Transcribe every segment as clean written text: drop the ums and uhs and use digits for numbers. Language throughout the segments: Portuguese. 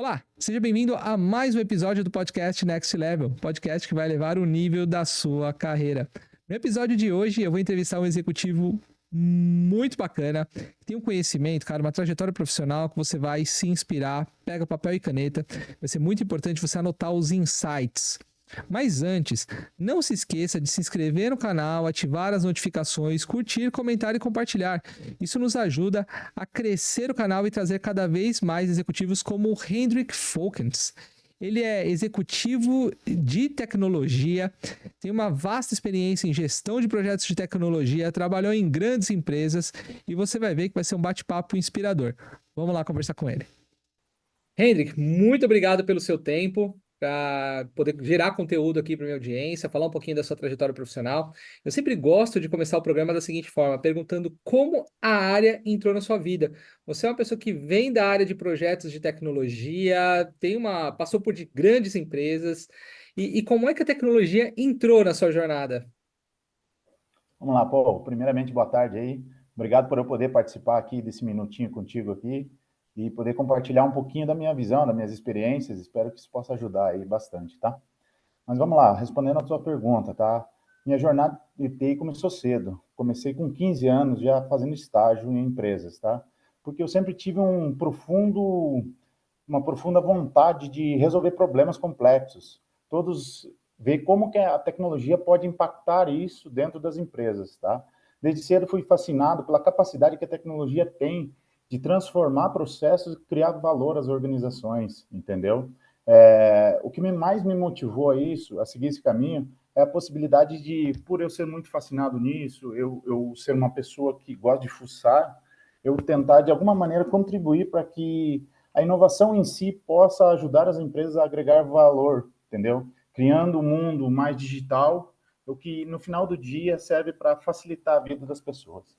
Olá, seja bem-vindo a mais um episódio do podcast Next Level, podcast que vai elevar o nível da sua carreira. No episódio de hoje, eu vou entrevistar um executivo muito bacana, que tem um conhecimento, cara, uma trajetória profissional que você vai se inspirar, pega papel e caneta, vai ser muito importante você anotar os insights. Mas antes, não se esqueça de se inscrever no canal, ativar as notificações, curtir, comentar e compartilhar. Isso nos ajuda a crescer o canal e trazer cada vez mais executivos como o Hendrik Folkens. Ele é executivo de tecnologia, tem uma vasta experiência em gestão de projetos de tecnologia, trabalhou em grandes empresas e você vai ver que vai ser um bate-papo inspirador. Vamos lá conversar com ele. Hendrik, muito obrigado pelo seu tempo, para poder gerar conteúdo aqui para minha audiência, falar um pouquinho da sua trajetória profissional. Eu sempre gosto de começar o programa da seguinte forma, perguntando como a área entrou na sua vida. Você é uma pessoa que vem da área de projetos de tecnologia, passou por grandes empresas, e como é que a tecnologia entrou na sua jornada? Vamos lá, Paulo. Primeiramente, boa tarde aí. Obrigado por eu poder participar aqui desse minutinho contigo aqui e poder compartilhar um pouquinho da minha visão, das minhas experiências. Espero que isso possa ajudar aí bastante, tá? Mas vamos lá, respondendo a sua pergunta, tá? Minha jornada de TI começou cedo. Comecei com 15 anos já fazendo estágio em empresas, tá? Porque eu sempre tive uma profunda vontade de resolver problemas complexos. Todos ver como que a tecnologia pode impactar isso dentro das empresas, tá? Desde cedo fui fascinado pela capacidade que a tecnologia tem de transformar processos e criar valor às organizações, entendeu? O que mais me motivou a isso, a seguir esse caminho, é a possibilidade de, por eu ser muito fascinado nisso, eu ser uma pessoa que gosta de fuçar, eu tentar de alguma maneira contribuir para que a inovação em si possa ajudar as empresas a agregar valor, entendeu? Criando um mundo mais digital, o que no final do dia serve para facilitar a vida das pessoas.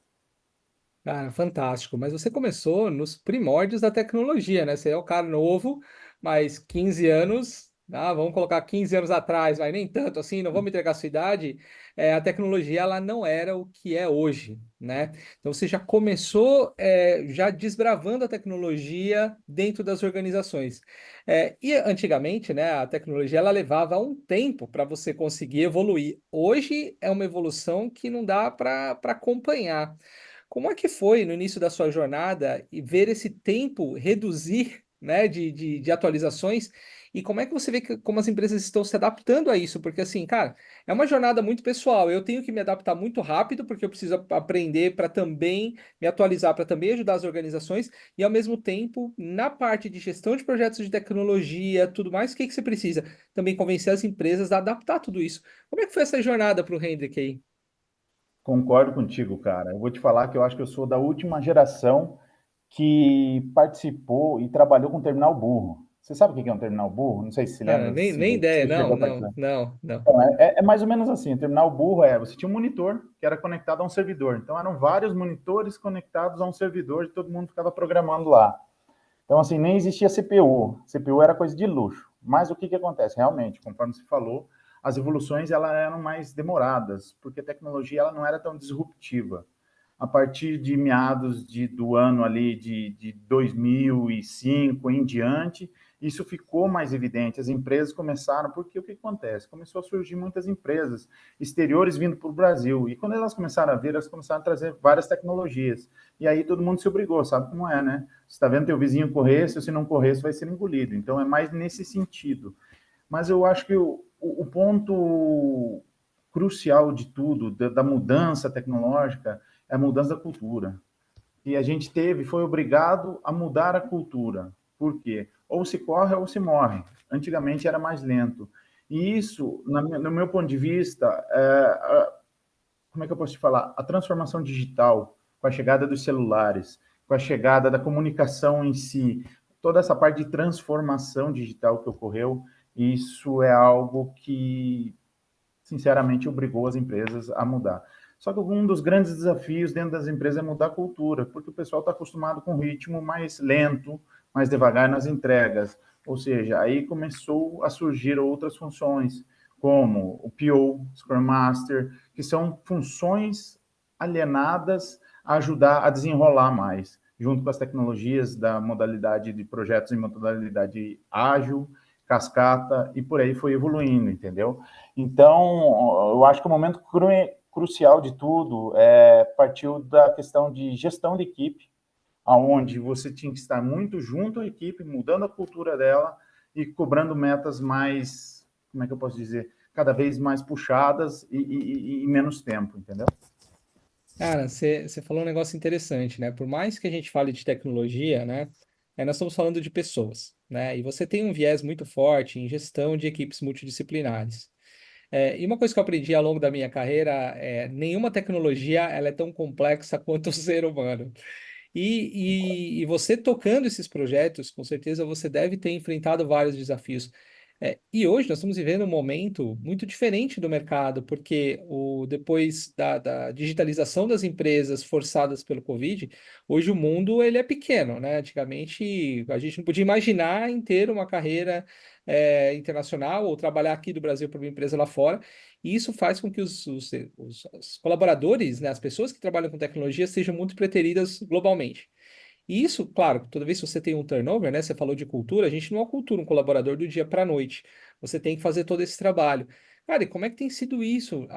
Cara, fantástico. Mas você começou nos primórdios da tecnologia, né? Você é um cara novo, mas 15 anos, vamos colocar 15 anos atrás, mas nem tanto assim, não vamos entregar a sua idade. A tecnologia ela não era o que é hoje, né? Então você já começou já desbravando a tecnologia dentro das organizações. E antigamente, né, a tecnologia ela levava um tempo para você conseguir evoluir. Hoje é uma evolução que não dá para acompanhar. Como é que foi no início da sua jornada e ver esse tempo reduzir, né, de atualizações? E como é que você vê como as empresas estão se adaptando a isso? Porque, assim, cara, é uma jornada muito pessoal. Eu tenho que me adaptar muito rápido, porque eu preciso aprender para também me atualizar, para também ajudar as organizações. E, ao mesmo tempo, na parte de gestão de projetos de tecnologia, tudo mais, o que que você precisa? Também convencer as empresas a adaptar tudo isso. Como é que foi essa jornada para o Hendrik aí? Concordo contigo, cara. Eu vou te falar que eu acho que eu sou da última geração que participou e trabalhou com terminal burro. Você sabe o que é um terminal burro? Não sei se você Cara, lembra, nem se ideia. você Não, chegou a não, participar. não, não. Então, é mais ou menos assim. O terminal burro você tinha um monitor que era conectado a um servidor. Então, eram vários monitores conectados a um servidor e todo mundo ficava programando lá. Então, assim, nem existia CPU. CPU era coisa de luxo. Mas o que acontece? Realmente, conforme você falou, as evoluções elas eram mais demoradas, porque a tecnologia ela não era tão disruptiva. A partir de meados do ano ali de 2005 em diante, isso ficou mais evidente. As empresas começaram, porque o que acontece? Começou a surgir muitas empresas exteriores vindo para o Brasil. E quando elas começaram a vir, elas começaram a trazer várias tecnologias. E aí todo mundo se obrigou, sabe como é, né? Você está vendo teu vizinho correr, se você não correr, você vai ser engolido. Então é mais nesse sentido. Mas eu acho que o ponto crucial de tudo, da mudança tecnológica, é a mudança da cultura. E a gente foi obrigado a mudar a cultura. Por quê? Ou se corre ou se morre. Antigamente era mais lento. E isso, no meu ponto de vista, como é que eu posso te falar? A transformação digital, com a chegada dos celulares, com a chegada da comunicação em si, toda essa parte de transformação digital que ocorreu, isso é algo que, sinceramente, obrigou as empresas a mudar. Só que um dos grandes desafios dentro das empresas é mudar a cultura, porque o pessoal está acostumado com um ritmo mais lento, mais devagar nas entregas. Ou seja, aí começou a surgir outras funções, como o PO, Scrum Master, que são funções alienadas a ajudar a desenrolar mais. junto com as tecnologias da modalidade de projetos em modalidade ágil, cascata, e por aí foi evoluindo, entendeu? Então, eu acho que o momento crucial de tudo partiu da questão de gestão de equipe, aonde você tinha que estar muito junto à equipe, mudando a cultura dela e cobrando metas mais, como é que eu posso dizer, cada vez mais puxadas e menos tempo, entendeu? Cara, você falou um negócio interessante, né? Por mais que a gente fale de tecnologia, né? Nós estamos falando de pessoas, né? E você tem um viés muito forte em gestão de equipes multidisciplinares. E uma coisa que eu aprendi ao longo da minha carreira é nenhuma tecnologia ela é tão complexa quanto o ser humano. E você tocando esses projetos, com certeza você deve ter enfrentado vários desafios. E hoje nós estamos vivendo um momento muito diferente do mercado, porque depois da digitalização das empresas forçadas pelo Covid, hoje o mundo ele é pequeno, né? Antigamente a gente não podia imaginar em ter uma carreira internacional ou trabalhar aqui do Brasil para uma empresa lá fora. E isso faz com que os colaboradores, né, as pessoas que trabalham com tecnologia, sejam muito preteridas globalmente. E isso, claro, toda vez que você tem um turnover, né, você falou de cultura, a gente não acultura um colaborador do dia para a noite. Você tem que fazer todo esse trabalho. Cara, e como é que tem sido isso,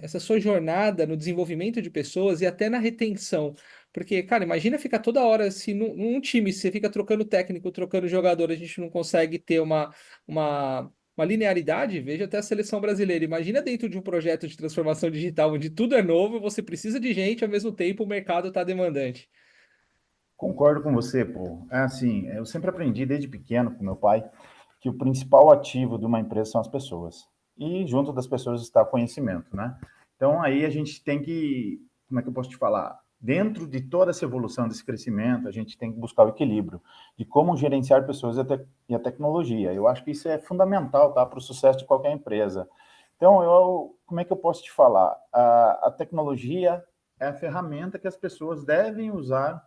essa sua jornada no desenvolvimento de pessoas e até na retenção? Porque, cara, imagina ficar toda hora, se num time você fica trocando técnico, trocando jogador, a gente não consegue ter uma, uma linearidade, veja até a seleção brasileira. Imagina dentro de um projeto de transformação digital, onde tudo é novo, você precisa de gente, ao mesmo tempo o mercado está demandante. Concordo com você, pô. É assim, eu sempre aprendi desde pequeno com meu pai que o principal ativo de uma empresa são as pessoas. E junto das pessoas está o conhecimento, né? Então aí a gente tem que, como é que eu posso te falar? Dentro de toda essa evolução, desse crescimento, a gente tem que buscar o equilíbrio de como gerenciar pessoas e a tecnologia. Eu acho que isso é fundamental, tá, para o sucesso de qualquer empresa. Então, como é que eu posso te falar? A tecnologia é a ferramenta que as pessoas devem usar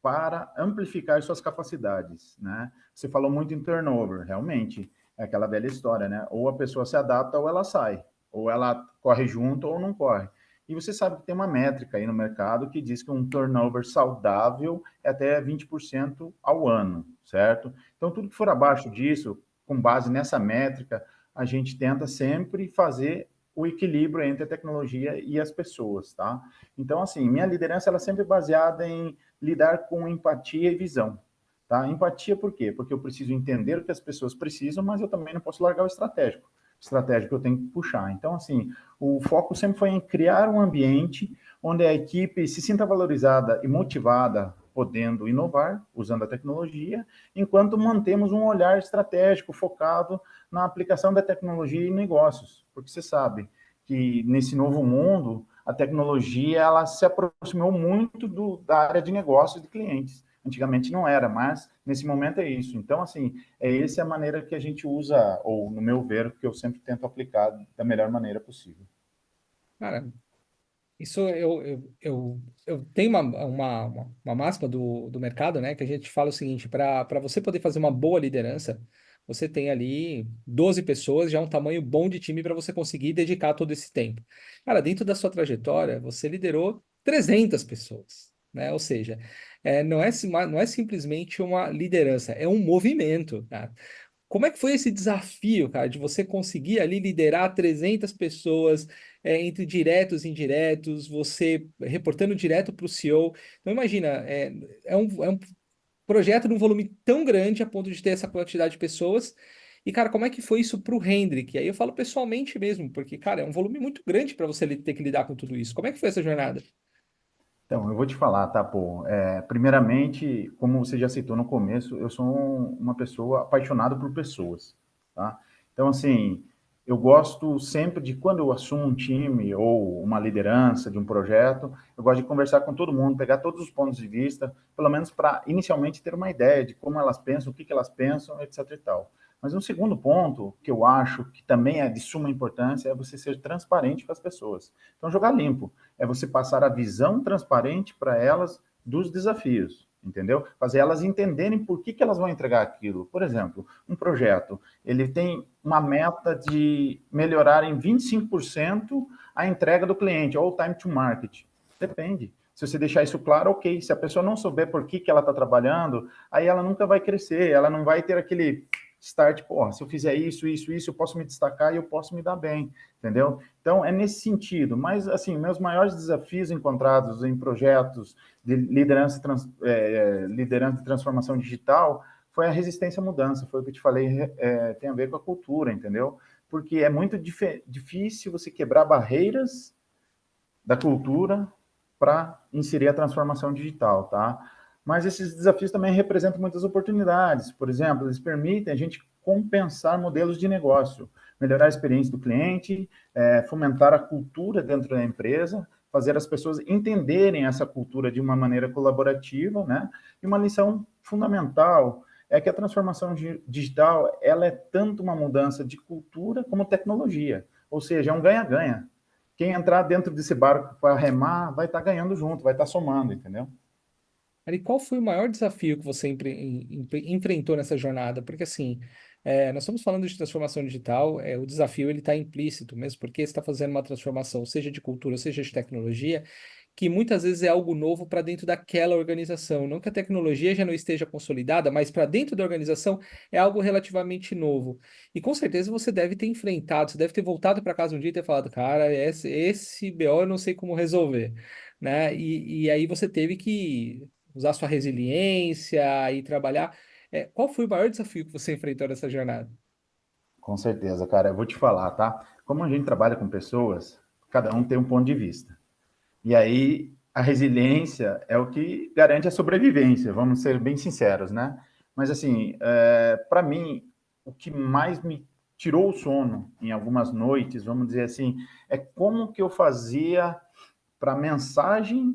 para amplificar suas capacidades, né? Você falou muito em turnover, realmente, é aquela velha história, né? Ou a pessoa se adapta ou ela sai, ou ela corre junto ou não corre. E você sabe que tem uma métrica aí no mercado que diz que um turnover saudável é até 20% ao ano, certo? Então, tudo que for abaixo disso, com base nessa métrica, a gente tenta sempre fazer o equilíbrio entre a tecnologia e as pessoas, tá? Então, assim, minha liderança ela é sempre baseada em lidar com empatia e visão. Tá? Empatia por quê? Porque eu preciso entender o que as pessoas precisam, mas eu também não posso largar o estratégico. O estratégico eu tenho que puxar. Então, assim, o foco sempre foi em criar um ambiente onde a equipe se sinta valorizada e motivada, podendo inovar, usando a tecnologia, enquanto mantemos um olhar estratégico focado na aplicação da tecnologia em negócios. Porque você sabe que nesse novo mundo, a tecnologia ela se aproximou muito da área de negócios de clientes. Antigamente não era, mas nesse momento é isso. Então, assim, essa a maneira que a gente usa, ou no meu ver, que eu sempre tento aplicar da melhor maneira possível. Cara, isso eu tenho uma máxima do mercado, né? Que a gente fala o seguinte: para você poder fazer uma boa liderança, você tem ali 12 pessoas, já é um tamanho bom de time para você conseguir dedicar todo esse tempo. Cara, dentro da sua trajetória, você liderou 300 pessoas, né? Ou seja, não é simplesmente uma liderança, é um movimento, cara. Como é que foi esse desafio, cara, de você conseguir ali liderar 300 pessoas, entre diretos e indiretos, você reportando direto para o CEO? Então, imagina, é um projeto num volume tão grande a ponto de ter essa quantidade de pessoas. E, cara, como é que foi isso para o Hendrik? Aí eu falo pessoalmente mesmo, porque, cara, é um volume muito grande para você ter que lidar com tudo isso. Como é que foi essa jornada? Então, eu vou te falar, tá, pô? Primeiramente, como você já citou no começo, eu sou uma pessoa apaixonada por pessoas, tá? Então, assim, eu gosto sempre de, quando eu assumo um time ou uma liderança de um projeto, eu gosto de conversar com todo mundo, pegar todos os pontos de vista, pelo menos para inicialmente ter uma ideia de como elas pensam, o que elas pensam, etc e tal. Mas um segundo ponto que eu acho que também é de suma importância é você ser transparente com as pessoas. Então, jogar limpo é você passar a visão transparente para elas dos desafios, entendeu? Fazer elas entenderem por que elas vão entregar aquilo. Por exemplo, um projeto, ele tem uma meta de melhorar em 25% a entrega do cliente, ou time to market. Depende. Se você deixar isso claro, ok. Se a pessoa não souber por que ela está trabalhando, aí ela nunca vai crescer, ela não vai ter aquele start, pô, se eu fizer isso, eu posso me destacar e eu posso me dar bem, entendeu? Então, é nesse sentido. Mas, assim, meus maiores desafios encontrados em projetos de liderança, liderança de transformação digital foi a resistência à mudança, foi o que eu te falei, tem a ver com a cultura, entendeu? Porque é muito difícil você quebrar barreiras da cultura para inserir a transformação digital, tá? Mas esses desafios também representam muitas oportunidades. Por exemplo, eles permitem a gente compensar modelos de negócio, melhorar a experiência do cliente, fomentar a cultura dentro da empresa, fazer as pessoas entenderem essa cultura de uma maneira colaborativa, né? E uma lição fundamental é que a transformação digital, ela é tanto uma mudança de cultura como tecnologia, ou seja, é um ganha-ganha. Quem entrar dentro desse barco para remar vai estar ganhando junto, vai estar somando, entendeu? E qual foi o maior desafio que você enfrentou nessa jornada? Porque assim, nós estamos falando de transformação digital, o desafio ele está implícito, mesmo porque você está fazendo uma transformação, seja de cultura, seja de tecnologia, que muitas vezes é algo novo para dentro daquela organização. Não que a tecnologia já não esteja consolidada, mas para dentro da organização é algo relativamente novo. E com certeza você deve ter enfrentado, você deve ter voltado para casa um dia e ter falado, cara, esse BO eu não sei como resolver, né? E aí você teve que usar sua resiliência e trabalhar. Qual foi o maior desafio que você enfrentou nessa jornada? Com certeza, cara. Eu vou te falar, tá? Como a gente trabalha com pessoas, cada um tem um ponto de vista. E aí, a resiliência é o que garante a sobrevivência, vamos ser bem sinceros, né? Mas, assim, para mim, o que mais me tirou o sono em algumas noites, vamos dizer assim, é como que eu fazia para a mensagem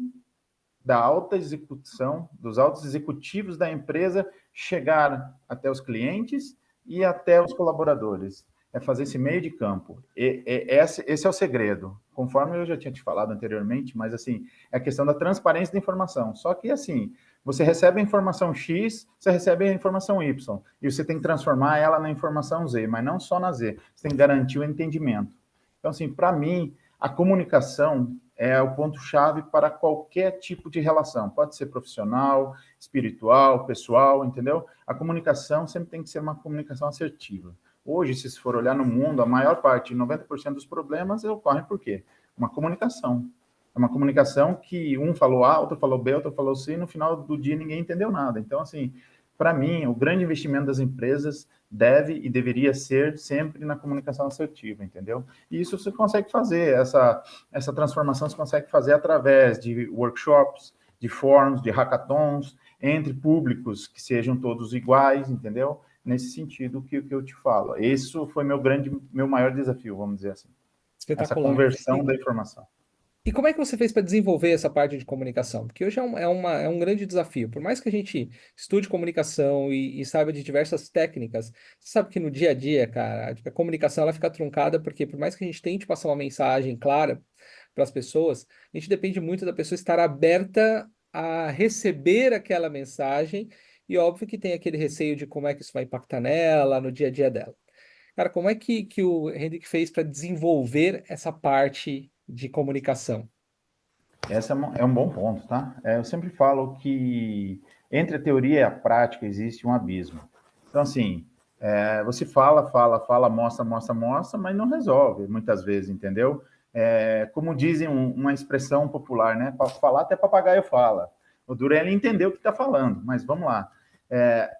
da alta execução, dos altos executivos da empresa chegar até os clientes e até os colaboradores. É fazer esse meio de campo. Esse é o segredo. Conforme eu já tinha te falado anteriormente, mas assim, é a questão da transparência da informação. Só que assim, você recebe a informação X, você recebe a informação Y, e você tem que transformar ela na informação Z, mas não só na Z. Você tem que garantir o entendimento. Então, assim, para mim, a comunicação é o ponto-chave para qualquer tipo de relação. Pode ser profissional, espiritual, pessoal, entendeu? A comunicação sempre tem que ser uma comunicação assertiva. Hoje, se for olhar no mundo, a maior parte, 90% dos problemas ocorrem por quê? Uma comunicação. É uma comunicação que um falou A, outro falou B, outro falou C, e no final do dia ninguém entendeu nada. Então, assim, para mim, o grande investimento das empresas deve e deveria ser sempre na comunicação assertiva, entendeu? E isso você consegue fazer, essa transformação você consegue fazer através de workshops, de fóruns, de hackathons, entre públicos que sejam todos iguais, entendeu? Nesse sentido que eu te falo. Isso foi meu maior desafio, vamos dizer assim. Essa Espetacular. conversão da informação. E como é que você fez para desenvolver essa parte de comunicação? Porque hoje é um grande desafio. Por mais que a gente estude comunicação e saiba de diversas técnicas, você sabe que no dia a dia, cara, a comunicação ela fica truncada porque por mais que a gente tente passar uma mensagem clara para as pessoas, a gente depende muito da pessoa estar aberta a receber aquela mensagem e óbvio que tem aquele receio de como é que isso vai impactar nela, no dia a dia dela. Cara, como é que o Henrique fez para desenvolver essa parte de comunicação? Esse é um bom ponto, tá? Eu sempre falo que entre a teoria e a prática existe um abismo. Então, assim, você fala, mostra, mas não resolve muitas vezes, entendeu? Como dizem uma expressão popular, né? Para falar até papagaio fala. O duro é ele entender o que está falando, mas vamos lá.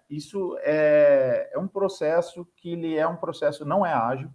Isso é um processo que ele é um processo, não é ágil,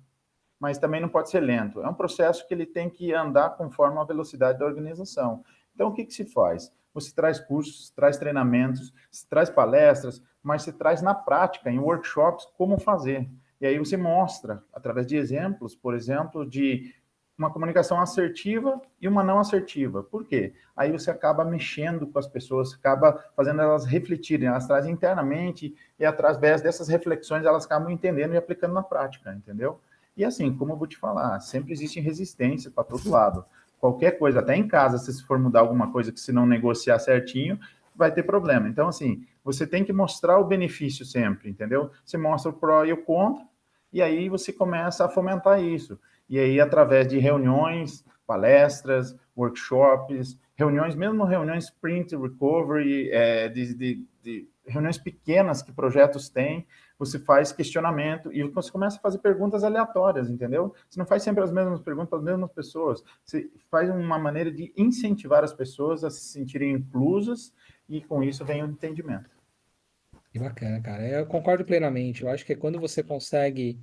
mas também não pode ser lento. É um processo que ele tem que andar conforme a velocidade da organização. Então, o que se faz? Você traz cursos, traz treinamentos, traz palestras, mas você traz na prática, em workshops, como fazer. E aí você mostra, através de exemplos, por exemplo, de uma comunicação assertiva e uma não assertiva. Por quê? Aí você acaba mexendo com as pessoas, acaba fazendo elas refletirem, elas trazem internamente e através dessas reflexões elas acabam entendendo e aplicando na prática, entendeu? E assim, como eu vou te falar, sempre existe resistência para todo lado. Qualquer coisa, até em casa, se for mudar alguma coisa que se não negociar certinho, vai ter problema. Então, assim, você tem que mostrar o benefício sempre, entendeu? Você mostra o pró e o contra, e aí você começa a fomentar isso. E aí, através de reuniões, palestras, workshops, reuniões, mesmo reuniões sprint recovery, de reuniões pequenas que projetos têm, você faz questionamento e você começa a fazer perguntas aleatórias, entendeu? Você não faz sempre as mesmas perguntas para as mesmas pessoas, você faz uma maneira de incentivar as pessoas a se sentirem inclusas e com isso vem o entendimento. Que bacana, cara. Eu concordo plenamente. Eu acho que é quando você consegue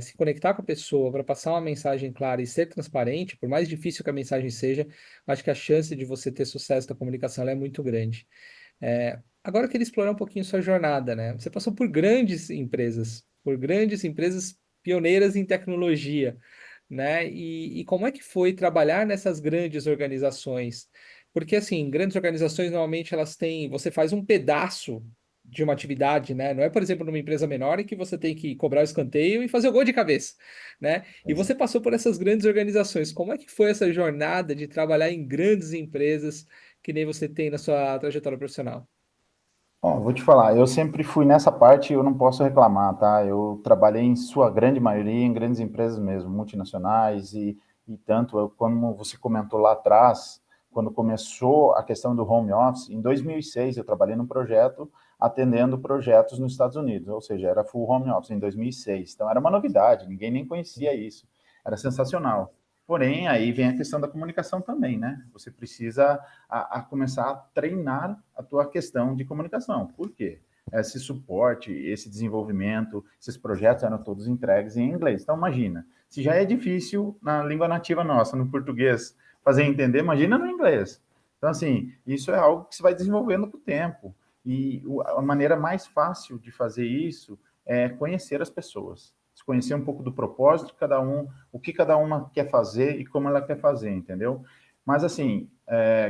se conectar com a pessoa para passar uma mensagem clara e ser transparente, por mais difícil que a mensagem seja, acho que a chance de você ter sucesso na comunicação ela é muito grande. Agora eu queria explorar um pouquinho sua jornada, né? Você passou por grandes empresas pioneiras em tecnologia, né? E como é que foi trabalhar nessas grandes organizações? Porque, assim, grandes organizações, normalmente, elas têm... Você faz um pedaço de uma atividade, né? Não é, por exemplo, numa empresa menor em que você tem que cobrar o escanteio e fazer o gol de cabeça, né? E você passou por essas grandes organizações. Como é que foi essa jornada de trabalhar em grandes empresas que nem você tem na sua trajetória profissional? Bom, vou te falar, eu sempre fui nessa parte, eu não posso reclamar, tá? Eu trabalhei em sua grande maioria em grandes empresas mesmo, multinacionais e tanto, como você comentou lá atrás, quando começou a questão do home office, em 2006 eu trabalhei num projeto atendendo projetos nos Estados Unidos, ou seja, era full home office em 2006, então era uma novidade, ninguém nem conhecia isso, era sensacional. Porém, aí vem a questão da comunicação também, né? Você precisa a começar a treinar a tua questão de comunicação. Por quê? Esse suporte, esse desenvolvimento, esses projetos eram todos entregues em inglês. Então, imagina, se já é difícil na língua nativa nossa, no português, fazer entender, imagina no inglês. Então, assim, isso é algo que se vai desenvolvendo com o tempo. E a maneira mais fácil de fazer isso é conhecer as pessoas. Conhecer um pouco do propósito de cada um, o que cada uma quer fazer e como ela quer fazer, entendeu? Mas, assim,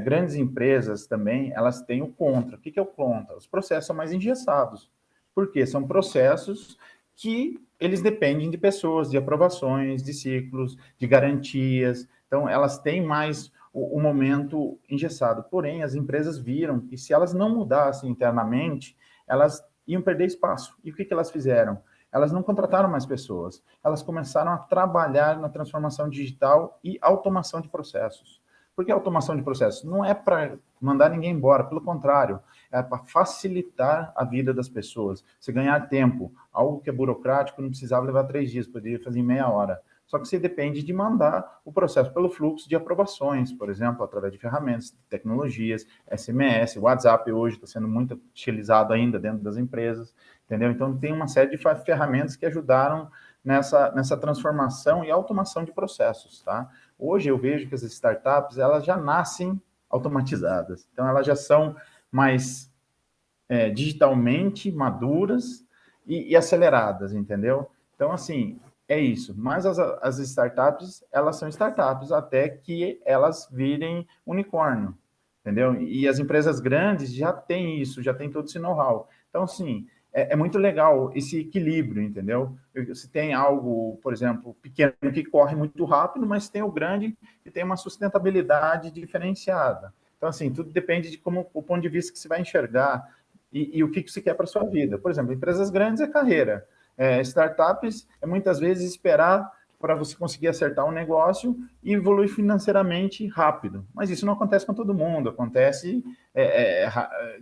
grandes empresas também, elas têm o contra. O que é o contra? Os processos são mais engessados. Por quê? São processos que eles dependem de pessoas, de aprovações, de ciclos, de garantias. Então, elas têm mais o momento engessado. Porém, as empresas viram que se elas não mudassem internamente, elas iam perder espaço. E o que elas fizeram? Elas não contrataram mais pessoas. Elas começaram a trabalhar na transformação digital e automação de processos. Por que automação de processos? Não é para mandar ninguém embora, pelo contrário, é para facilitar a vida das pessoas. Você ganhar tempo, algo que é burocrático, não precisava levar 3 dias, poderia fazer em meia hora. Só que você depende de mandar o processo pelo fluxo de aprovações, por exemplo, através de ferramentas, tecnologias, SMS, WhatsApp hoje está sendo muito utilizado ainda dentro das empresas, entendeu? Então, tem uma série de ferramentas que ajudaram nessa transformação e automação de processos, tá? Hoje eu vejo que as startups, elas já nascem automatizadas. Então, elas já são mais digitalmente maduras e aceleradas, entendeu? Então, assim, é isso. Mas as startups, elas são startups até que elas virem unicórnio, entendeu? E as empresas grandes já têm isso, já têm todo esse know-how. Então, assim, é muito legal esse equilíbrio, entendeu? Você tem algo, por exemplo, pequeno que corre muito rápido, mas tem o grande que tem uma sustentabilidade diferenciada. Então, assim, tudo depende de como o ponto de vista que você vai enxergar e o que você quer para sua vida. Por exemplo, empresas grandes é carreira. Startups é muitas vezes esperar para você conseguir acertar um negócio e evoluir financeiramente rápido. Mas isso não acontece com todo mundo, acontece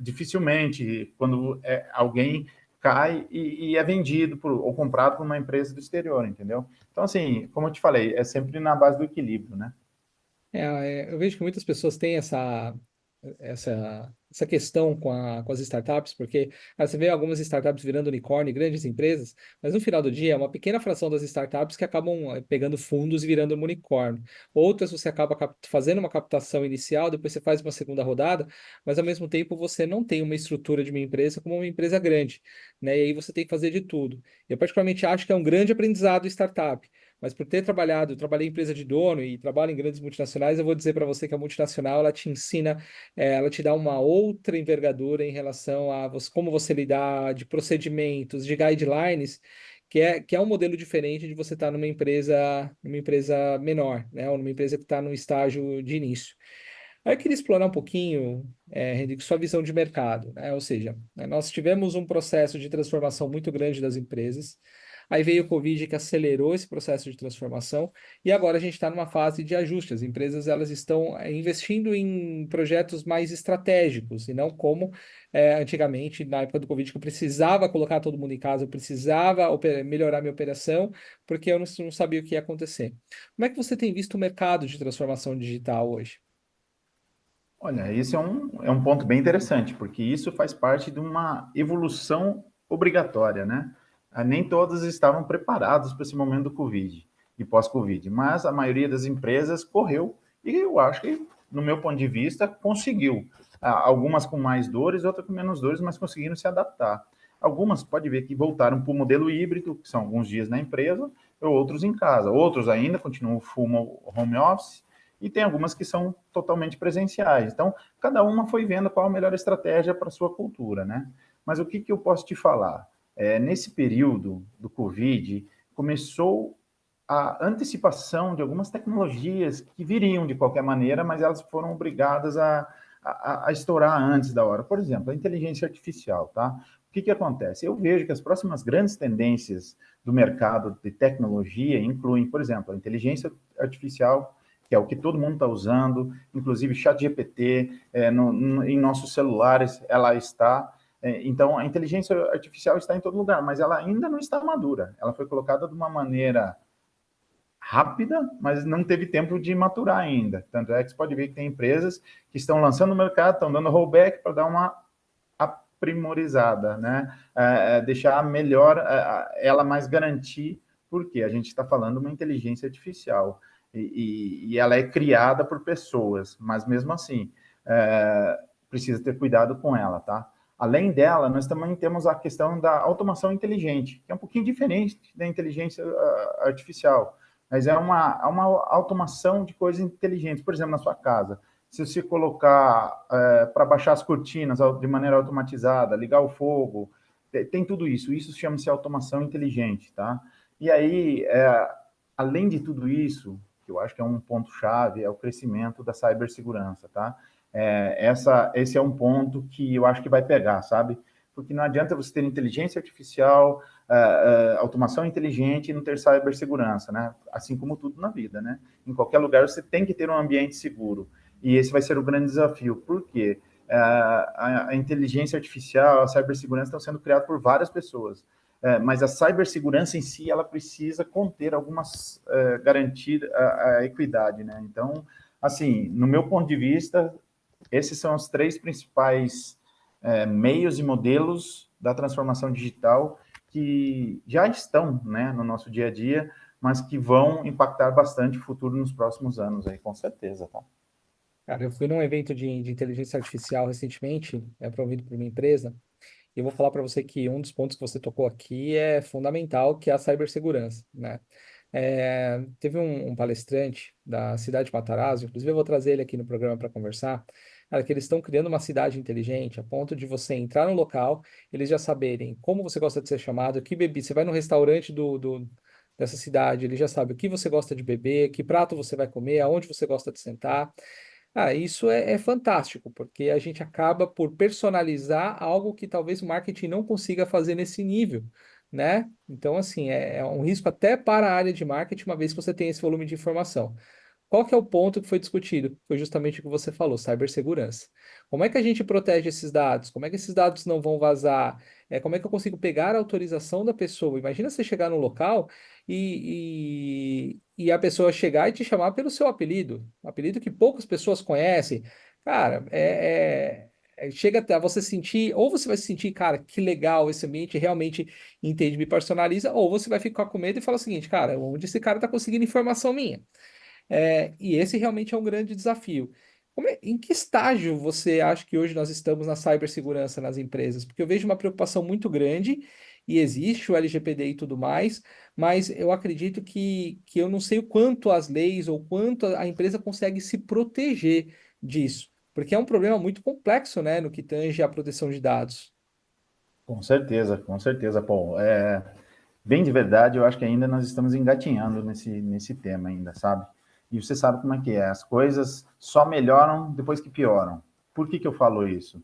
dificilmente quando alguém cai e é vendido ou comprado por uma empresa do exterior, entendeu? Então, assim, como eu te falei, é sempre na base do equilíbrio, né? Eu vejo que muitas pessoas têm essa questão com as startups, porque você vê algumas startups virando unicórnio, grandes empresas, mas no final do dia é uma pequena fração das startups que acabam pegando fundos e virando um unicórnio. Outras você acaba fazendo uma captação inicial, depois você faz uma segunda rodada, mas ao mesmo tempo você não tem uma estrutura de uma empresa como uma empresa grande, né? E aí você tem que fazer de tudo. Eu particularmente acho que é um grande aprendizado startup. Mas por ter trabalhado, eu trabalhei em empresa de dono e trabalho em grandes multinacionais, eu vou dizer para você que a multinacional ela te ensina, ela te dá uma outra envergadura em relação a como você lidar, de procedimentos, de guidelines, que é um modelo diferente de você estar numa empresa menor, né? Ou numa empresa que está no estágio de início. Aí eu queria explorar um pouquinho, Henrique, sua visão de mercado, né? Ou seja, nós tivemos um processo de transformação muito grande das empresas. Aí veio o Covid que acelerou esse processo de transformação e agora a gente está numa fase de ajuste. As empresas elas estão investindo em projetos mais estratégicos e não como antigamente, na época do Covid, que eu precisava colocar todo mundo em casa, eu precisava melhorar minha operação porque eu não sabia o que ia acontecer. Como é que você tem visto o mercado de transformação digital hoje? Olha, esse é um ponto bem interessante, porque isso faz parte de uma evolução obrigatória, né? Nem todas estavam preparadas para esse momento do Covid e pós-Covid, mas a maioria das empresas correu e eu acho que, no meu ponto de vista, conseguiu. Algumas com mais dores, outras com menos dores, mas conseguiram se adaptar. Algumas, pode ver que voltaram para o modelo híbrido, que são alguns dias na empresa, ou outros em casa. Outros ainda continuam full home office, e tem algumas que são totalmente presenciais. Então, cada uma foi vendo qual a melhor estratégia para a sua cultura, né? Mas o que eu posso te falar? Nesse período do Covid, começou a antecipação de algumas tecnologias que viriam de qualquer maneira, mas elas foram obrigadas a estourar antes da hora. Por exemplo, a inteligência artificial, tá? O que acontece? Eu vejo que as próximas grandes tendências do mercado de tecnologia incluem, por exemplo, a inteligência artificial, que é o que todo mundo está usando, inclusive ChatGPT, em nossos celulares ela está. Então, a inteligência artificial está em todo lugar, mas ela ainda não está madura. Ela foi colocada de uma maneira rápida, mas não teve tempo de maturar ainda. Tanto é que você pode ver que tem empresas que estão lançando no mercado, estão dando rollback para dar uma aprimorizada, né? Deixar melhor, ela mais garantir, porque a gente está falando de uma inteligência artificial e ela é criada por pessoas, mas mesmo assim precisa ter cuidado com ela, tá? Além dela, nós também temos a questão da automação inteligente, que é um pouquinho diferente da inteligência artificial, mas é uma automação de coisas inteligentes. Por exemplo, na sua casa, se você colocar para baixar as cortinas de maneira automatizada, ligar o fogo, tem tudo isso. Isso chama-se automação inteligente, tá? E aí, além de tudo isso, que eu acho que é um ponto-chave, é o crescimento da cibersegurança, tá? Esse é um ponto que eu acho que vai pegar, sabe? Porque não adianta você ter inteligência artificial, automação inteligente e não ter cibersegurança, né? Assim como tudo na vida, né? Em qualquer lugar você tem que ter um ambiente seguro. E esse vai ser o grande desafio. Por quê? A inteligência artificial, a cibersegurança estão sendo criadas por várias pessoas. Mas a cibersegurança em si, ela precisa conter algumas, garantir a equidade, né? Então, assim, no meu ponto de vista, esses são os três principais meios e modelos da transformação digital que já estão, né, no nosso dia a dia, mas que vão impactar bastante o futuro nos próximos anos aí, com certeza, tá? Cara, eu fui num evento de inteligência artificial recentemente, promovido por uma empresa, e eu vou falar para você que um dos pontos que você tocou aqui é fundamental, que é a cibersegurança, né? Teve um palestrante da cidade de Matarazzo, inclusive eu vou trazer ele aqui no programa para conversar, cara, que eles estão criando uma cidade inteligente, a ponto de você entrar no local, eles já saberem como você gosta de ser chamado, que bebida, você vai no restaurante dessa cidade, ele já sabe o que você gosta de beber, que prato você vai comer, aonde você gosta de sentar. Isso é fantástico, porque a gente acaba por personalizar algo que talvez o marketing não consiga fazer nesse nível, né? Então, assim, é um risco até para a área de marketing, uma vez que você tem esse volume de informação. Qual que é o ponto que foi discutido? Foi justamente o que você falou, cibersegurança. Como é que a gente protege esses dados? Como é que esses dados não vão vazar? Como é que eu consigo pegar a autorização da pessoa? Imagina você chegar no local e a pessoa chegar e te chamar pelo seu apelido, um apelido que poucas pessoas conhecem. Cara, chega até você sentir, ou você vai se sentir, cara, que legal, esse ambiente realmente entende, me personaliza, ou você vai ficar com medo e falar o seguinte, cara, onde esse cara está conseguindo informação minha? E esse realmente é um grande desafio. Em que estágio você acha que hoje nós estamos na cibersegurança nas empresas? Porque eu vejo uma preocupação muito grande e existe o LGPD e tudo mais, mas eu acredito que eu não sei o quanto as leis ou quanto a empresa consegue se proteger disso, porque é um problema muito complexo, né, no que tange à proteção de dados. Com certeza, Paul. Bem de verdade, eu acho que ainda nós estamos engatinhando nesse tema ainda, sabe? E você sabe como é que é, as coisas só melhoram depois que pioram. Por que eu falo isso?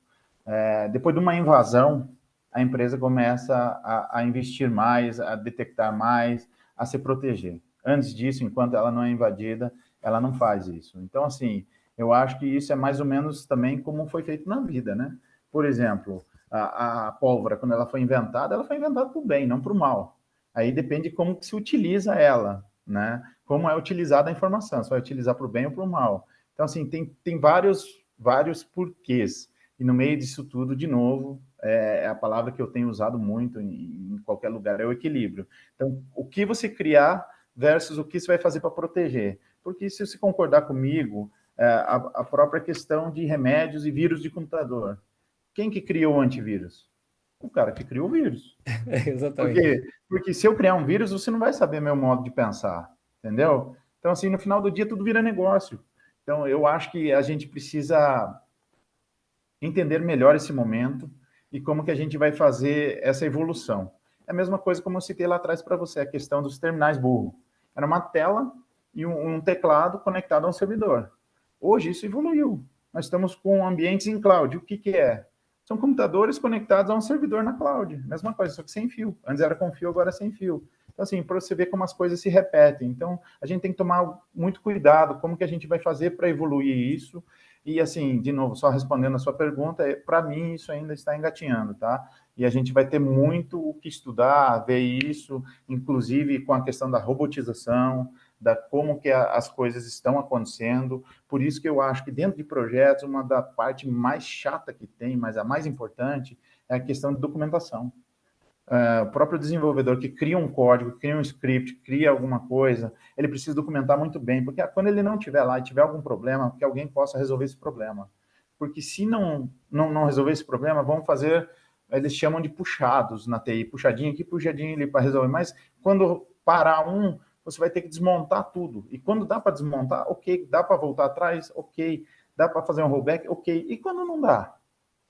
Depois de uma invasão, a empresa começa a investir mais, a detectar mais, a se proteger. Antes disso, enquanto ela não é invadida, ela não faz isso. Então, assim, eu acho que isso é mais ou menos também como foi feito na vida, né? Por exemplo, a pólvora, quando ela foi inventada para o bem, não para o mal. Aí depende de como que se utiliza ela, né? Como é utilizada a informação, se vai utilizar para o bem ou para o mal. Então, assim, tem vários porquês. E no meio disso tudo, de novo, é a palavra que eu tenho usado muito em qualquer lugar, é o equilíbrio. Então, o que você criar versus o que você vai fazer para proteger. Porque se você concordar comigo, a própria questão de remédios e vírus de computador. Quem que criou o antivírus? O cara que criou o vírus. Exatamente. Porque se eu criar um vírus, você não vai saber meu modo de pensar, entendeu? Então, assim, no final do dia, tudo vira negócio. Então, eu acho que a gente precisa entender melhor esse momento e como que a gente vai fazer essa evolução. É a mesma coisa como eu citei lá atrás para você, a questão dos terminais burro. Era uma tela e um teclado conectado a um servidor. Hoje isso evoluiu. Nós estamos com ambientes em cloud. O que, que é? São computadores conectados a um servidor na cloud. Mesma coisa, só que sem fio. Antes era com fio, agora é sem fio. Então, assim, para você ver como as coisas se repetem. Então, a gente tem que tomar muito cuidado, como que a gente vai fazer para evoluir isso. E, assim, de novo, só respondendo a sua pergunta, para mim isso ainda está engatinhando, tá? E a gente vai ter muito o que estudar, ver isso, inclusive com a questão da robotização, da como que as coisas estão acontecendo. Por isso que eu acho que dentro de projetos, uma da parte mais chata que tem, mas a mais importante, é a questão de documentação. O próprio desenvolvedor que cria um código, cria um script, cria alguma coisa, ele precisa documentar muito bem, porque quando ele não estiver lá e tiver algum problema, que alguém possa resolver esse problema. Porque se não resolver esse problema, vão fazer, eles chamam de puxados na TI, puxadinho aqui, puxadinho ali para resolver, mas quando parar você vai ter que desmontar tudo. E quando dá para desmontar, ok. Dá para voltar atrás, ok. Dá para fazer um rollback, ok. E quando não dá?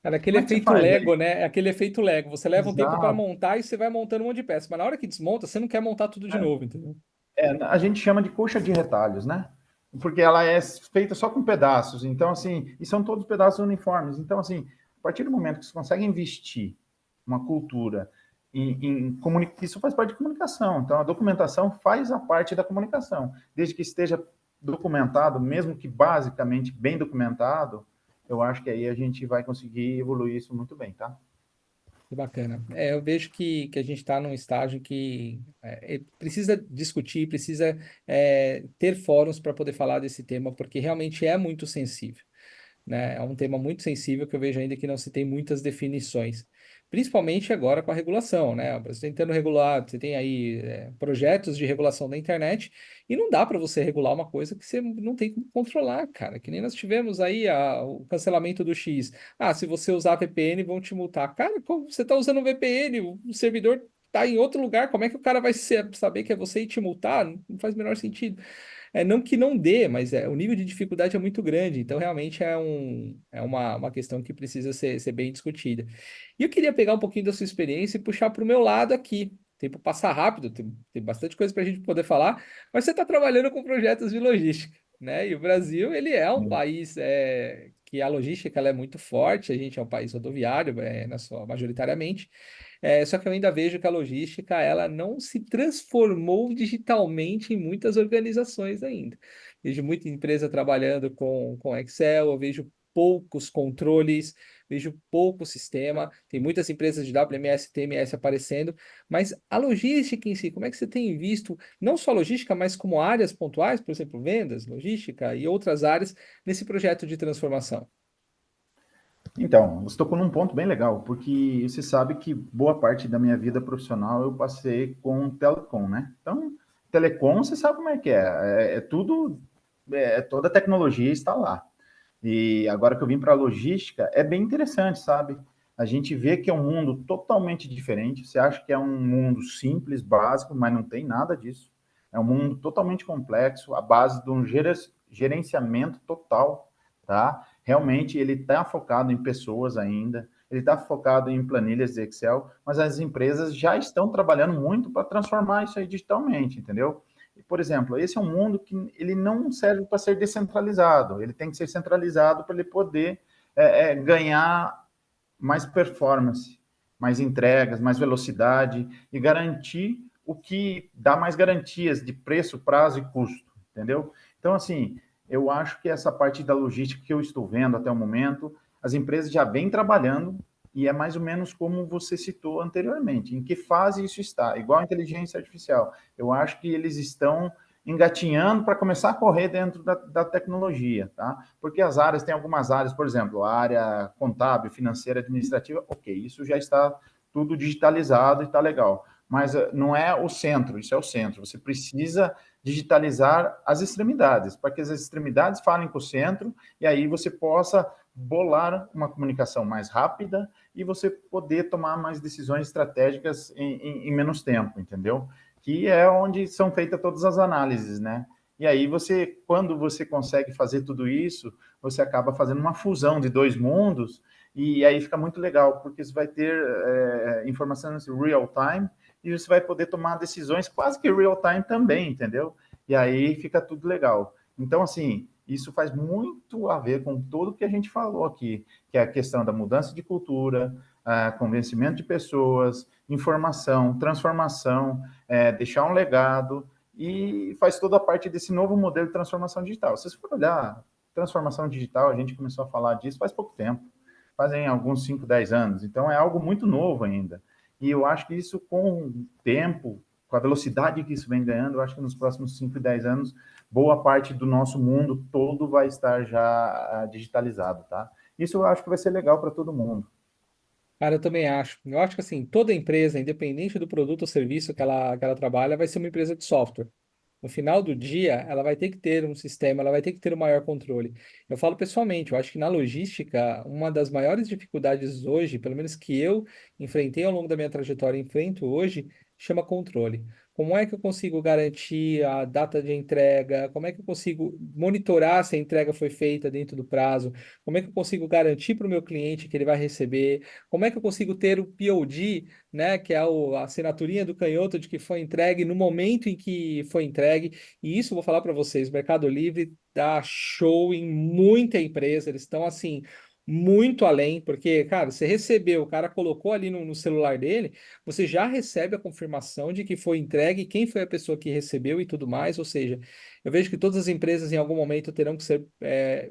Cara, aquele Como é que você efeito faz Lego, aí? né? É aquele efeito Lego. Você leva um tempo para Exato. montar e você vai montando um monte de peças. Mas na hora que desmonta, você não quer montar tudo de novo, entendeu? A gente chama de coxa de retalhos, né? Porque ela é feita só com pedaços. Então, assim, e são todos pedaços uniformes. Então, assim, a partir do momento que você consegue investir uma cultura isso faz parte de comunicação. Então, a documentação faz a parte da comunicação. Desde que esteja documentado, mesmo que basicamente bem documentado, eu acho que aí a gente vai conseguir evoluir isso muito bem, tá? Que bacana. É, eu vejo que a gente está num estágio que precisa discutir, precisa ter fóruns para poder falar desse tema, porque realmente é muito sensível, né? É um tema muito sensível que eu vejo ainda que não se tem muitas definições, principalmente agora com a regulação, né? O Brasil tentando regular, você tem aí projetos de regulação da internet e não dá para você regular uma coisa que você não tem como controlar, cara. Que nem nós tivemos aí o cancelamento do X. Ah, se você usar VPN, vão te multar. Cara, como você está usando um VPN? O servidor está em outro lugar, como é que o cara vai saber que é você e te multar? Não faz o menor sentido. Não que não dê, mas o nível de dificuldade é muito grande. Então, realmente é uma questão que precisa ser bem discutida. E eu queria pegar um pouquinho da sua experiência e puxar para o meu lado aqui. O tempo passa rápido, tem bastante coisa para a gente poder falar, mas você está trabalhando com projetos de logística, né? E o Brasil, ele é um país que a logística ela é muito forte, a gente é um país rodoviário, majoritariamente. Só que eu ainda vejo que a logística ela não se transformou digitalmente em muitas organizações ainda. Vejo muita empresa trabalhando com Excel, eu vejo poucos controles, vejo pouco sistema, tem muitas empresas de WMS, TMS aparecendo, mas a logística em si, como é que você tem visto, não só a logística, mas como áreas pontuais, por exemplo, vendas, logística e outras áreas, nesse projeto de transformação? Então, você tocou num ponto bem legal, porque você sabe que boa parte da minha vida profissional eu passei com telecom, né? Então, telecom, você sabe como é que é tudo, toda a tecnologia está lá. E agora que eu vim para a logística, é bem interessante, sabe? A gente vê que é um mundo totalmente diferente. Você acha que é um mundo simples, básico, mas não tem nada disso. É um mundo totalmente complexo, à base de um gerenciamento total, tá? Realmente ele está focado em pessoas ainda, ele está focado em planilhas de Excel, mas as empresas já estão trabalhando muito para transformar isso aí digitalmente, entendeu? Por exemplo, esse é um mundo que ele não serve para ser descentralizado, ele tem que ser centralizado para ele poder ganhar mais performance. mais entregas, mais velocidade e garantir o que dá mais garantias de preço, prazo e custo, entendeu? Então, assim, eu acho que essa parte da logística que eu estou vendo até o momento, as empresas já vêm trabalhando e é mais ou menos como você citou anteriormente. Em que fase isso está? Igual a inteligência artificial. Eu acho que eles estão engatinhando para começar a correr dentro da tecnologia, tá? Porque as áreas, tem algumas áreas, por exemplo, a área contábil, financeira, administrativa, ok, isso já está tudo digitalizado e está legal. Mas não é o centro, isso é o centro. Você precisa digitalizar as extremidades, para que as extremidades falem com o centro e aí você possa bolar uma comunicação mais rápida e você poder tomar mais decisões estratégicas em menos tempo, entendeu? Que é onde são feitas todas as análises, né? E aí você, quando você consegue fazer tudo isso, você acaba fazendo uma fusão de dois mundos e aí fica muito legal, porque você vai ter informações real time e você vai poder tomar decisões quase que real time também, entendeu? E aí fica tudo legal. Então, assim, isso faz muito a ver com tudo que a gente falou aqui, que é a questão da mudança de cultura, convencimento de pessoas, informação, transformação, deixar um legado, e faz toda a parte desse novo modelo de transformação digital. Se você for olhar, transformação digital, a gente começou a falar disso faz pouco tempo, fazem alguns 5, 10 anos, então é algo muito novo ainda. E eu acho que isso, com o tempo, com a velocidade que isso vem ganhando, eu acho que nos próximos 5, 10 anos, boa parte do nosso mundo todo vai estar já digitalizado, tá? Isso eu acho que vai ser legal para todo mundo. Cara, eu também acho. Eu acho que assim, toda empresa, independente do produto ou serviço que ela trabalha, vai ser uma empresa de software. No final do dia, ela vai ter que ter um sistema, ela vai ter que ter um maior controle. Eu falo pessoalmente, eu acho que na logística, uma das maiores dificuldades hoje, pelo menos que eu enfrentei ao longo da minha trajetória e enfrento hoje, chama controle. Como é que eu consigo garantir a data de entrega? Como é que eu consigo monitorar se a entrega foi feita dentro do prazo? Como é que eu consigo garantir para o meu cliente que ele vai receber? Como é que eu consigo ter o POD, né, que é a assinaturinha do canhoto de que foi entregue no momento em que foi entregue? E isso eu vou falar para vocês, o Mercado Livre dá show em muita empresa, eles estão assim muito além, porque, cara, você recebeu, o cara colocou ali no celular dele, você já recebe a confirmação de que foi entregue, quem foi a pessoa que recebeu e tudo mais. Ou seja, eu vejo que todas as empresas em algum momento terão que ser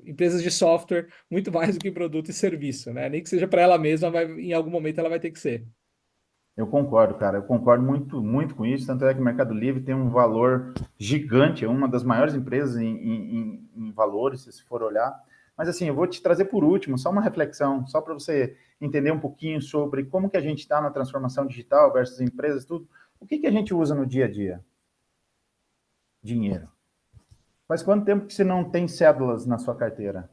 empresas de software muito mais do que produto e serviço, né? Nem que seja para ela mesma, em algum momento ela vai ter que ser. Eu concordo, cara. Eu concordo muito, muito com isso. Tanto é que o Mercado Livre tem um valor gigante, é uma das maiores empresas em valores, se for olhar. Mas assim, eu vou te trazer por último só uma reflexão, só para você entender um pouquinho sobre como que a gente está na transformação digital versus empresas, tudo. O que que a gente usa no dia a dia? Dinheiro. Faz quanto tempo que você não tem cédulas na sua carteira?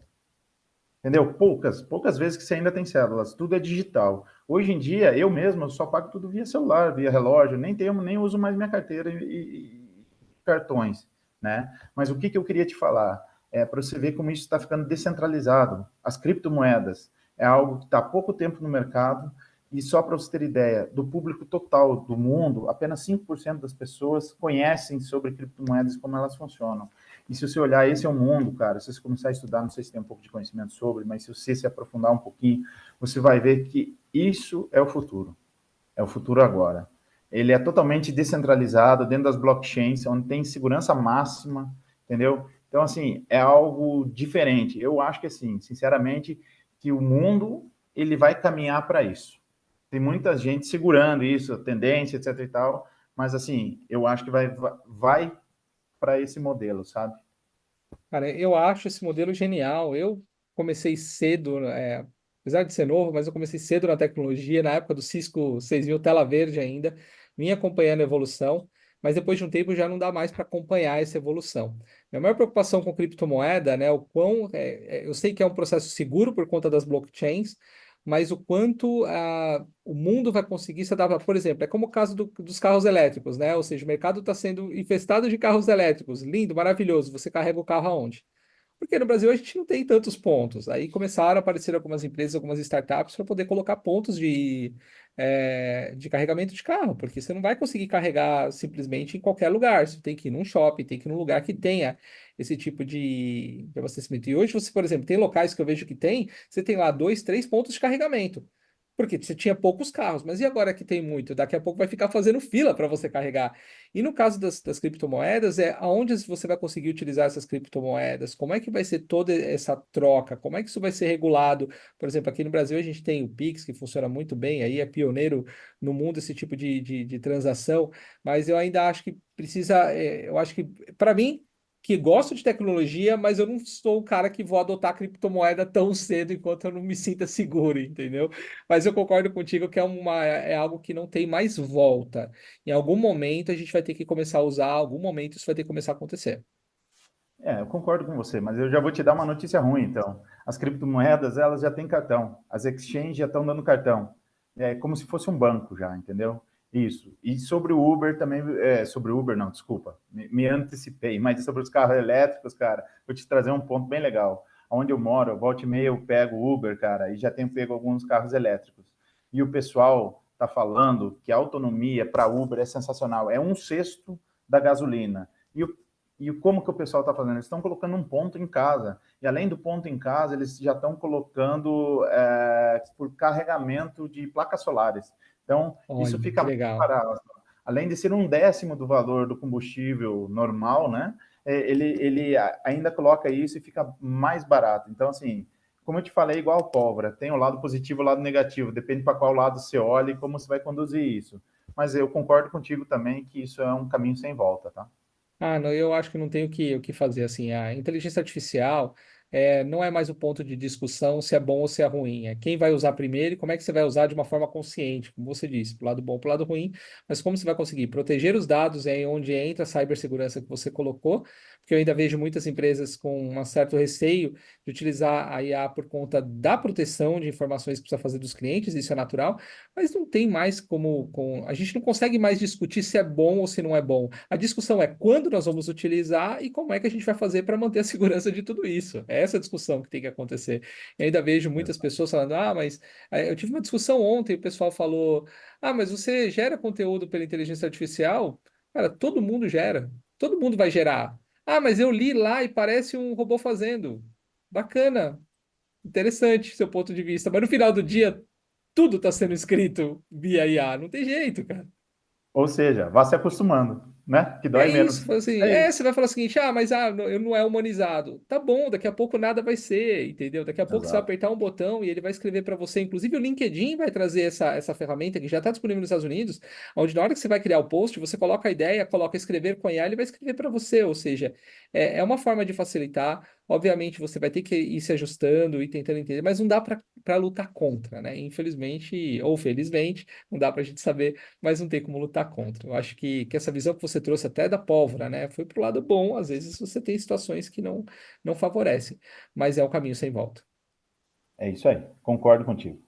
Entendeu? Poucas vezes que você ainda tem cédulas, tudo é digital. Hoje em dia, eu mesmo eu só pago tudo via celular, via relógio, nem uso mais minha carteira e cartões, né? Mas o que que eu queria te falar? É para você ver como isso está ficando descentralizado. As criptomoedas é algo que está há pouco tempo no mercado, e só para você ter ideia, do público total do mundo, apenas 5% das pessoas conhecem sobre criptomoedas e como elas funcionam. E se você olhar, esse é o mundo, cara. Se você começar a estudar, não sei se tem um pouco de conhecimento sobre, mas se você se aprofundar um pouquinho, você vai ver que isso é o futuro. É o futuro agora. Ele é totalmente descentralizado dentro das blockchains, onde tem segurança máxima, entendeu? Então, assim, é algo diferente. Eu acho que, assim, sinceramente, que o mundo ele vai caminhar para isso. Tem muita gente segurando isso, a tendência, etc e tal, mas, assim, eu acho que vai para esse modelo, sabe? Cara, eu acho esse modelo genial. Eu comecei cedo, apesar de ser novo, mas eu comecei cedo na tecnologia, na época do Cisco 6000 tela verde ainda, vim acompanhando a evolução, mas depois de um tempo já não dá mais para acompanhar essa evolução. Minha maior preocupação com criptomoeda, né, o quão, eu sei que é um processo seguro por conta das blockchains, mas o quanto o mundo vai conseguir se adaptar. Por exemplo, é como o caso dos carros elétricos, né? Ou seja, o mercado está sendo infestado de carros elétricos. Lindo, maravilhoso. Você carrega o carro aonde? Porque no Brasil a gente não tem tantos pontos. Aí começaram a aparecer algumas empresas, algumas startups para poder colocar pontos de carregamento de carro, porque você não vai conseguir carregar simplesmente em qualquer lugar. Você tem que ir num shopping, tem que ir num lugar que tenha esse tipo de abastecimento. E hoje você, por exemplo, tem locais que eu vejo que tem, você tem lá dois, três pontos de carregamento. Porque você tinha poucos carros, mas e agora que tem muito? Daqui a pouco vai ficar fazendo fila para você carregar. E no caso das criptomoedas, aonde você vai conseguir utilizar essas criptomoedas? Como é que vai ser toda essa troca? Como é que isso vai ser regulado? Por exemplo, aqui no Brasil a gente tem o Pix, que funciona muito bem, aí é pioneiro no mundo esse tipo de transação, mas eu ainda acho que precisa, eu acho que, para mim, que gosto de tecnologia, mas eu não sou o cara que vou adotar criptomoeda tão cedo enquanto eu não me sinta seguro, entendeu? Mas eu concordo contigo que é algo que não tem mais volta. Em algum momento a gente vai ter que começar a usar, em algum momento isso vai ter que começar a acontecer. Eu concordo com você, mas eu já vou te dar uma notícia ruim, então. As criptomoedas, elas já têm cartão. As exchanges já estão dando cartão. É como se fosse um banco já, entendeu? Isso. E sobre o Uber também, sobre o Uber não, desculpa, me antecipei, mas sobre os carros elétricos, cara, vou te trazer um ponto bem legal. Onde eu moro, volta e meia eu pego o Uber, cara, e já tenho pego alguns carros elétricos. E o pessoal tá falando que a autonomia para Uber é sensacional. É um sexto da gasolina. E o e como que o pessoal está fazendo? Eles estão colocando um ponto em casa. E além do ponto em casa, eles já estão colocando por carregamento de placas solares. Então, isso Olha, fica que mais legal. barato. Além de ser um décimo do valor do combustível normal, né? Ele ainda coloca isso e fica mais barato. Então, assim, como eu te falei, igual pólvora, tem o lado positivo e o lado negativo. Depende para qual lado você olha e como você vai conduzir isso. Mas eu concordo contigo também que isso é um caminho sem volta, tá? Ah, não, eu acho que não tem o que fazer assim. A inteligência artificial não é mais o ponto de discussão se é bom ou se é ruim. É quem vai usar primeiro e como é que você vai usar de uma forma consciente, como você disse, pro lado bom, pro lado ruim, mas como você vai conseguir proteger os dados é onde entra a cibersegurança que você colocou, porque eu ainda vejo muitas empresas com um certo receio de utilizar a IA por conta da proteção de informações que precisa fazer dos clientes, isso é natural, mas não tem mais a gente não consegue mais discutir se é bom ou se não é bom. A discussão é quando nós vamos utilizar e como é que a gente vai fazer para manter a segurança de tudo isso. É essa discussão que tem que acontecer. Eu ainda vejo muitas pessoas falando: ah, mas eu tive uma discussão ontem, o pessoal falou: ah, mas você gera conteúdo pela inteligência artificial? Cara, todo mundo gera. Todo mundo vai gerar. Ah, mas eu li lá e parece um robô fazendo. Bacana, interessante seu ponto de vista. Mas no final do dia, tudo está sendo escrito via IA. Não tem jeito, cara. Ou seja, vá se acostumando, né? Que É dói menos. isso, fala assim, É isso. você vai falar o seguinte, mas eu não é humanizado. Tá bom, daqui a pouco nada vai ser, entendeu? Daqui a pouco você vai Exato. apertar um botão e ele vai escrever para você. Inclusive o LinkedIn vai trazer essa ferramenta que já está disponível nos Estados Unidos, onde na hora que você vai criar o post, você coloca a ideia, coloca escrever com a IA, ele vai escrever para você. Ou seja, é uma forma de facilitar. Obviamente você vai ter que ir se ajustando e tentando entender, mas não dá para lutar contra, né? Infelizmente ou felizmente, não dá para a gente saber, mas não tem como lutar contra. Eu acho que essa visão que você trouxe até da pólvora, né, foi pro lado bom. Às vezes você tem situações que não favorecem, mas é o caminho sem volta. É isso aí. Concordo contigo.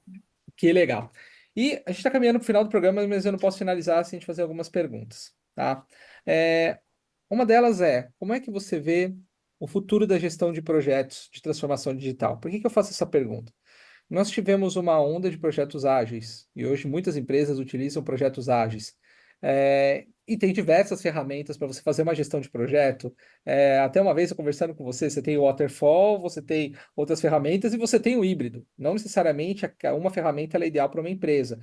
Que legal. E a gente está caminhando para o final do programa, mas eu não posso finalizar sem a gente fazer algumas perguntas, tá? É, uma delas é, como é que você vê o futuro da gestão de projetos de transformação digital? Por que que eu faço essa pergunta? Nós tivemos uma onda de projetos ágeis e hoje muitas empresas utilizam projetos ágeis. E tem diversas ferramentas para você fazer uma gestão de projeto. Até uma vez eu conversando com você, você tem o Waterfall, você tem outras ferramentas e você tem o híbrido. Não necessariamente uma ferramenta ela é ideal para uma empresa.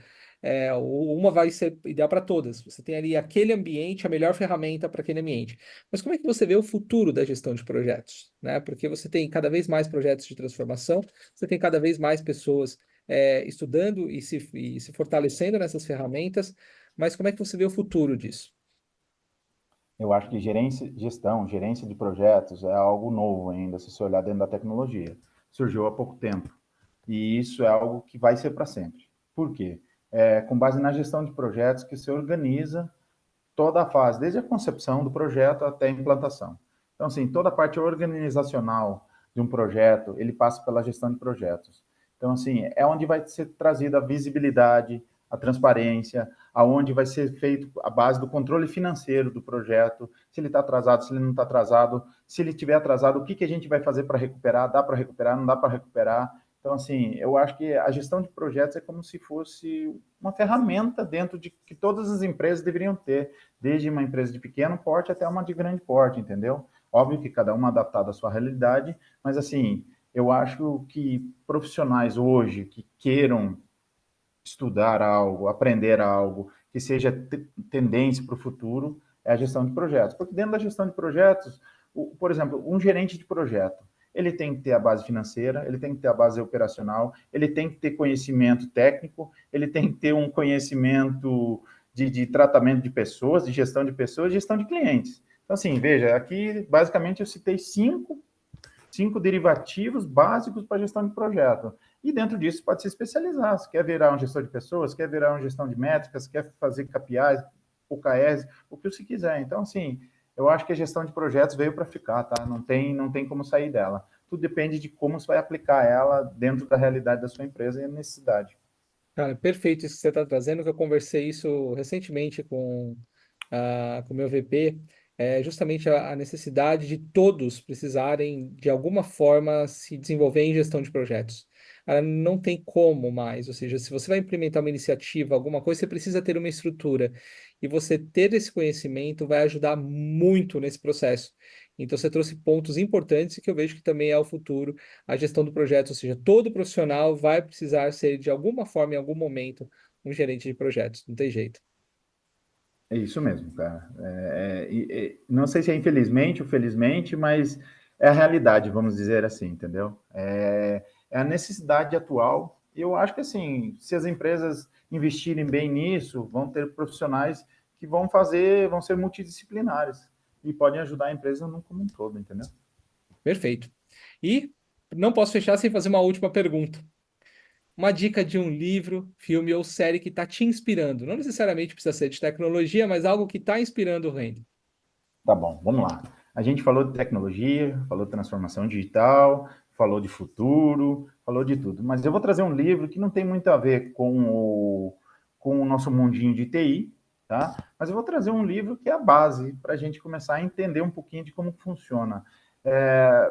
Ou uma vai ser ideal para todas. Você tem ali aquele ambiente, a melhor ferramenta para aquele ambiente. Mas como é que você vê o futuro da gestão de projetos, né? Porque você tem cada vez mais projetos de transformação, você tem cada vez mais pessoas estudando e se fortalecendo nessas ferramentas, mas como é que você vê o futuro disso? Eu acho que gestão, gerência de projetos é algo novo ainda, se você olhar dentro da tecnologia. Surgiu há pouco tempo. E isso é algo que vai ser para sempre. Por quê? Com base na gestão de projetos que se organiza toda a fase, desde a concepção do projeto até a implantação. Então, assim, toda a parte organizacional de um projeto, ele passa pela gestão de projetos. Então, assim, é onde vai ser trazida a visibilidade, a transparência, aonde vai ser feito a base do controle financeiro do projeto, se ele está atrasado, se ele não está atrasado, se ele estiver atrasado, o que a gente vai fazer para recuperar, dá para recuperar, não dá para recuperar. Então, assim, eu acho que a gestão de projetos é como se fosse uma ferramenta dentro de que todas as empresas deveriam ter, desde uma empresa de pequeno porte até uma de grande porte, entendeu? Óbvio que cada uma adaptada à sua realidade, mas assim, eu acho que profissionais hoje que queiram estudar algo, aprender algo, que seja tendência para o futuro, é a gestão de projetos. Porque dentro da gestão de projetos, por exemplo, um gerente de projeto, ele tem que ter a base financeira, ele tem que ter a base operacional, ele tem que ter conhecimento técnico, ele tem que ter um conhecimento de tratamento de pessoas, de gestão de clientes. Então, assim, veja, aqui basicamente eu citei cinco derivativos básicos para gestão de projeto. E dentro disso pode se especializar. Se quer virar um gestor de pessoas, quer virar um gestão de métricas, quer fazer KPIs, OKRs, o que você quiser. Então, assim, eu acho que a gestão de projetos veio para ficar, tá? Não tem como sair dela. Tudo depende de como você vai aplicar ela dentro da realidade da sua empresa e necessidade. Cara, perfeito isso que você está trazendo, que eu conversei isso recentemente com o meu VP, é justamente a necessidade de todos precisarem, de alguma forma, se desenvolver em gestão de projetos. Não tem como mais, ou seja, se você vai implementar uma iniciativa, alguma coisa, você precisa ter uma estrutura. E você ter esse conhecimento vai ajudar muito nesse processo. Então, você trouxe pontos importantes que eu vejo que também é o futuro, a gestão do projeto, ou seja, todo profissional vai precisar ser, de alguma forma, em algum momento, um gerente de projetos, não tem jeito. É isso mesmo, cara. Não sei se é infelizmente ou felizmente, mas é a realidade, vamos dizer assim, entendeu? É a necessidade atual. E eu acho que, assim, se as empresas investirem bem nisso, vão ter profissionais que vão ser multidisciplinares e podem ajudar a empresa no como um todo, entendeu? Perfeito. E não posso fechar sem fazer uma última pergunta. Uma dica de um livro, filme ou série que está te inspirando. Não necessariamente precisa ser de tecnologia, mas algo que está inspirando o Randy. Tá bom, vamos lá. A gente falou de tecnologia, falou de transformação digital, falou de futuro, falou de tudo. Mas eu vou trazer um livro que não tem muito a ver com o nosso mundinho de TI, tá? Mas eu vou trazer um livro que é a base para a gente começar a entender um pouquinho de como funciona.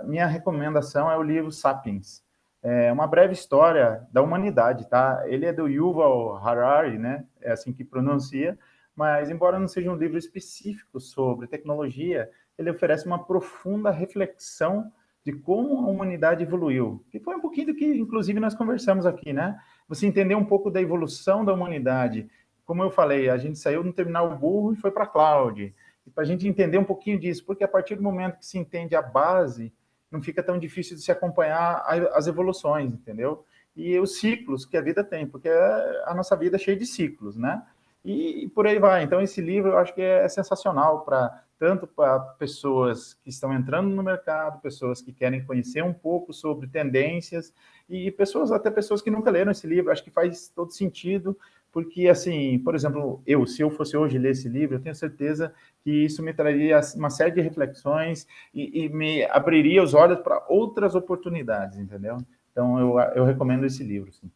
Minha recomendação é o livro Sapiens. É uma breve história da humanidade, tá? Ele é do Yuval Harari, né? É assim que pronuncia, mas embora não seja um livro específico sobre tecnologia, ele oferece uma profunda reflexão de como a humanidade evoluiu, que foi um pouquinho do que, inclusive, nós conversamos aqui, né? Você entender um pouco da evolução da humanidade. Como eu falei, a gente saiu no terminal burro e foi para a cloud. E para a gente entender um pouquinho disso, porque a partir do momento que se entende a base, não fica tão difícil de se acompanhar as evoluções, entendeu? E os ciclos que a vida tem, porque a nossa vida é cheia de ciclos, né? E por aí vai. Então, esse livro eu acho que é sensacional para tanto para pessoas que estão entrando no mercado, pessoas que querem conhecer um pouco sobre tendências e até pessoas que nunca leram esse livro. Acho que faz todo sentido, porque assim, por exemplo, se eu fosse hoje ler esse livro, eu tenho certeza que isso me traria uma série de reflexões e me abriria os olhos para outras oportunidades, entendeu? Então, eu recomendo esse livro, sim.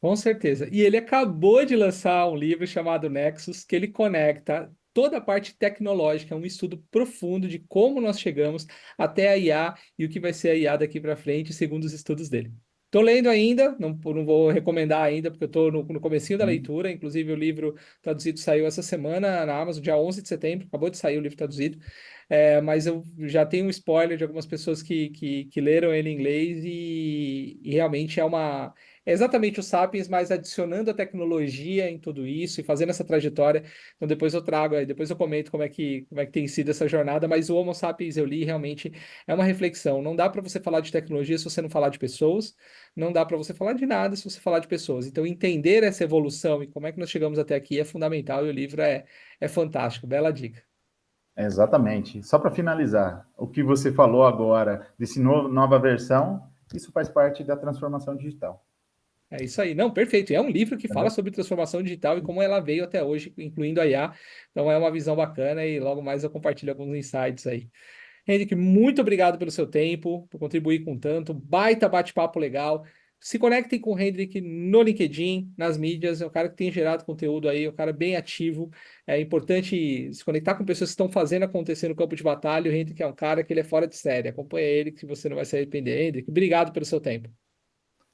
Com certeza. E ele acabou de lançar um livro chamado Nexus, que ele conecta toda a parte tecnológica, um estudo profundo de como nós chegamos até a IA e o que vai ser a IA daqui para frente, segundo os estudos dele. Estou lendo ainda, não vou recomendar ainda, porque eu estou no comecinho da leitura. Inclusive, o livro traduzido saiu essa semana na Amazon, dia 11 de setembro. Acabou de sair o livro traduzido. Mas eu já tenho um spoiler de algumas pessoas que leram ele em inglês e realmente é exatamente o Sapiens, mas adicionando a tecnologia em tudo isso e fazendo essa trajetória. Então depois eu trago, aí depois eu comento como é que tem sido essa jornada, mas o Homo Sapiens eu li realmente é uma reflexão. Não dá para você falar de tecnologia se você não falar de pessoas, não dá para você falar de nada se você falar de pessoas. Então entender essa evolução e como é que nós chegamos até aqui é fundamental e o livro é fantástico. Bela dica. Exatamente. Só para finalizar, o que você falou agora desse nova versão, isso faz parte da transformação digital, É isso aí. Não, perfeito. É um livro que fala entendeu? sobre transformação digital e como ela veio até hoje, incluindo a IA. Então é uma visão bacana e logo mais eu compartilho alguns insights aí. Henrique, muito obrigado pelo seu tempo, por contribuir com tanto. Baita bate-papo legal. Se conectem com o Hendrik no LinkedIn, nas mídias. É um cara que tem gerado conteúdo aí, é um cara bem ativo. É importante se conectar com pessoas que estão fazendo acontecer no campo de batalha. O Hendrik é um cara que ele é fora de série. Acompanha ele que você não vai se arrepender. Hendrik, obrigado pelo seu tempo.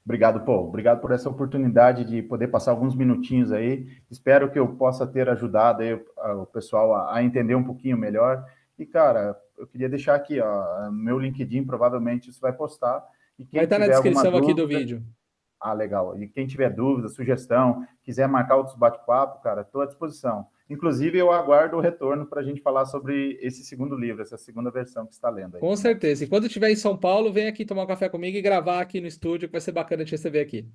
Obrigado, pô. Obrigado por essa oportunidade de poder passar alguns minutinhos aí. Espero que eu possa ter ajudado aí o pessoal a entender um pouquinho melhor. E, cara, eu queria deixar aqui, ó, meu LinkedIn, provavelmente você vai postar. E Vai quem estar na tiver alguma descrição aqui do dúvida, vídeo. Ah, legal. E quem tiver dúvida, sugestão, quiser marcar outros bate-papo, cara, estou à disposição. Inclusive, eu aguardo o retorno para a gente falar sobre esse segundo livro, essa segunda versão que você está lendo aí. Com certeza. E quando estiver em São Paulo, vem aqui tomar um café comigo e gravar aqui no estúdio, que vai ser bacana te receber aqui.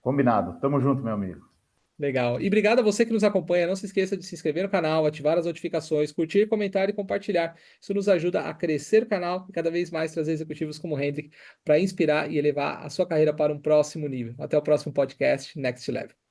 Combinado. Tamo junto, meu amigo. Legal. E obrigado a você que nos acompanha. Não se esqueça de se inscrever no canal, ativar as notificações, curtir, comentar e compartilhar. Isso nos ajuda a crescer o canal e cada vez mais trazer executivos como o Hendrik para inspirar e elevar a sua carreira para um próximo nível. Até o próximo podcast Next Level.